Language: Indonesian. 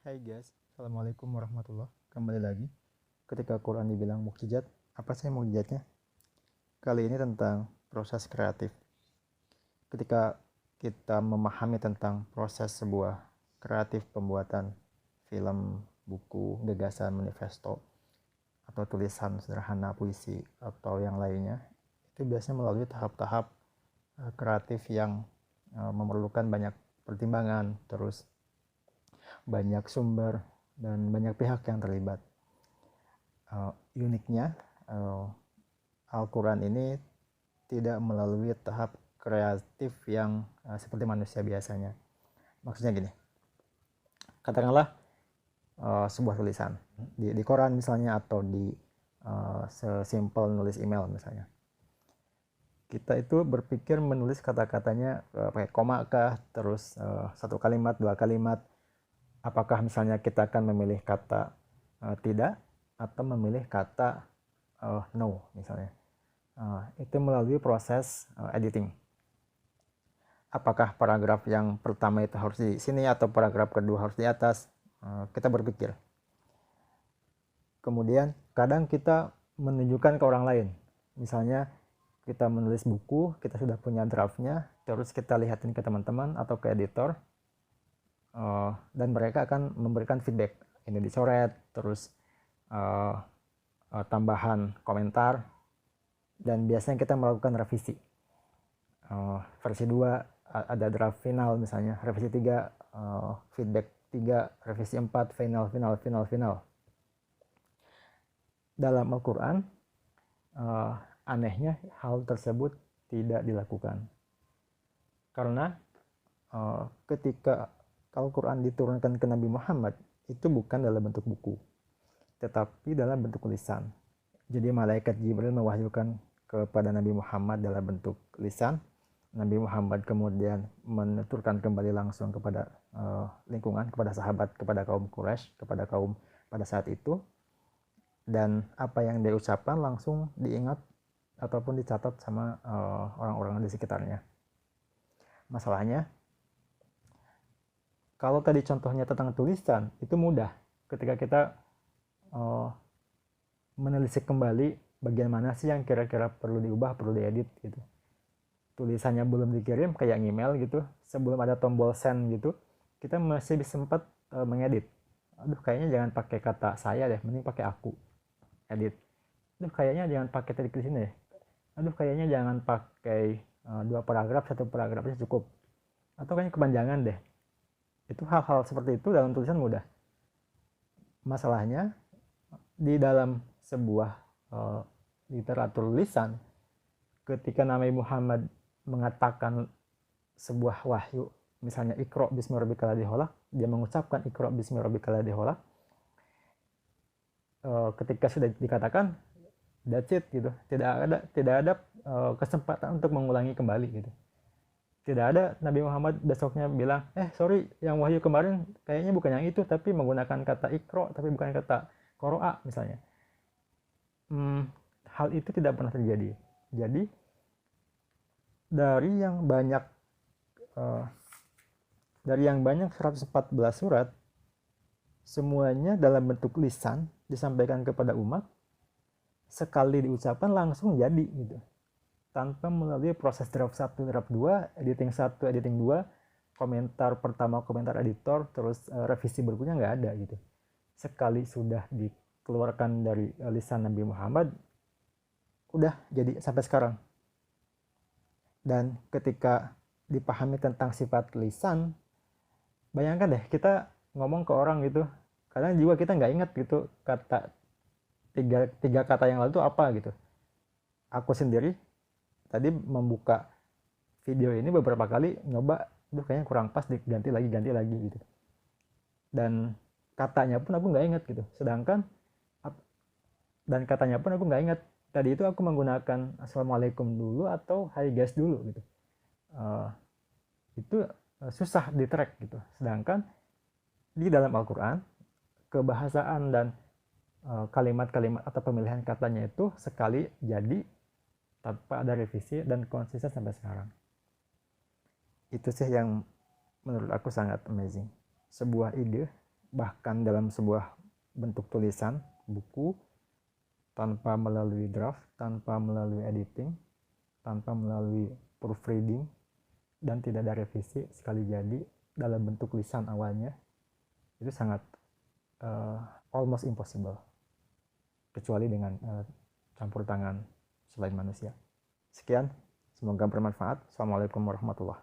Hai guys, Assalamualaikum warahmatullahi wabarakatuh. Kembali lagi. Ketika Quran dibilang mukjizat, apa sih mukjizatnya? Kali ini tentang proses kreatif. Ketika kita memahami tentang proses sebuah kreatif pembuatan film, buku, gagasan, manifesto, atau tulisan sederhana, puisi, atau yang lainnya, itu biasanya melalui tahap-tahap kreatif yang memerlukan banyak pertimbangan, terus banyak sumber dan banyak pihak yang terlibat. Uniknya Al-Quran ini tidak melalui tahap kreatif yang seperti manusia biasanya. Maksudnya gini, katakanlah sebuah tulisan di koran misalnya, atau di sesimpel nulis email misalnya. Kita itu berpikir menulis kata-katanya pakai koma kah, terus satu kalimat, dua kalimat. Apakah misalnya kita akan memilih kata tidak atau memilih kata no misalnya. Itu melalui proses editing. Apakah paragraf yang pertama itu harus di sini atau paragraf kedua harus di atas, kita berpikir. Kemudian kadang kita menunjukkan ke orang lain. Misalnya kita menulis buku, kita sudah punya draftnya, terus kita lihatin ke teman-teman atau ke editor, dan mereka akan memberikan feedback. Ini dicoret, terus tambahan komentar, dan biasanya kita melakukan revisi. Versi 2 ada draft final misalnya, revisi 3 feedback 3, revisi 4 final. Dalam Al-Quran anehnya hal tersebut tidak dilakukan, karena ketika Al-Quran diturunkan ke Nabi Muhammad, itu bukan dalam bentuk buku, tetapi dalam bentuk lisan. Jadi malaikat Jibril mewahyukan kepada Nabi Muhammad dalam bentuk lisan. Nabi Muhammad kemudian menuturkan kembali langsung kepada lingkungan, kepada sahabat, kepada kaum Quraisy, kepada kaum pada saat itu. Dan apa yang dia ucapkan langsung diingat ataupun dicatat sama orang-orang di sekitarnya. Masalahnya, kalau tadi contohnya tentang tulisan, itu mudah. Ketika kita menelisik kembali bagian mana sih yang kira-kira perlu diubah, perlu diedit gitu. Tulisannya belum dikirim, kayak email gitu, sebelum ada tombol send gitu, kita masih bisa sempat mengedit. Aduh, kayaknya jangan pakai kata saya deh, mending pakai aku. Edit. Aduh, kayaknya jangan pakai tadi di sini deh. Aduh, kayaknya jangan pakai 2 paragraf, 1 paragraf aja cukup. Atau kayaknya kepanjangan deh. Itu hal-hal seperti itu dalam tulisan mudah. Masalahnya di dalam sebuah literatur lisan, ketika Nabi Muhammad mengatakan sebuah wahyu, misalnya Iqra bismi rabbikal ladzi khalaq, dia mengucapkan Iqra bismi rabbikal ladzi khalaq, ketika sudah dikatakan, that's it gitu. Tidak ada kesempatan untuk mengulangi kembali gitu. Tidak ada Nabi Muhammad besoknya bilang, sorry, yang wahyu kemarin kayaknya bukan yang itu, tapi menggunakan kata Iqra, tapi bukan kata Qoro'a misalnya. Hal itu tidak pernah terjadi. Jadi dari yang banyak 114 surat, semuanya dalam bentuk lisan disampaikan kepada umat, sekali diucapkan langsung jadi gitu, tanpa melalui proses draft 1, draft 2, editing 1, editing 2, komentar pertama, komentar editor, terus revisi berikutnya, nggak ada gitu. Sekali sudah dikeluarkan dari lisan Nabi Muhammad, udah jadi sampai sekarang. Dan ketika dipahami tentang sifat lisan, bayangkan deh, kita ngomong ke orang gitu, kadang juga kita nggak ingat gitu kata tiga kata yang lalu itu apa gitu. Aku sendiri tadi membuka video ini beberapa kali nyoba, kayaknya kurang pas, diganti lagi gitu. Dan katanya pun aku nggak ingat gitu. Dan katanya pun aku nggak ingat. Tadi itu aku menggunakan assalamualaikum dulu atau hai guys dulu gitu. Itu susah di track gitu. Sedangkan di dalam Al-Quran, kebahasaan dan kalimat-kalimat atau pemilihan katanya itu sekali jadi, tanpa ada revisi, dan konsisten sampai sekarang. Itu sih yang menurut aku sangat amazing. Sebuah ide bahkan dalam sebuah bentuk tulisan buku, tanpa melalui draft, tanpa melalui editing, tanpa melalui proofreading, dan tidak ada revisi sekali jadi dalam bentuk lisan awalnya, itu sangat almost impossible, kecuali dengan campur tangan selain manusia. Sekian, semoga bermanfaat. Assalamualaikum warahmatullahi wabarakatuh.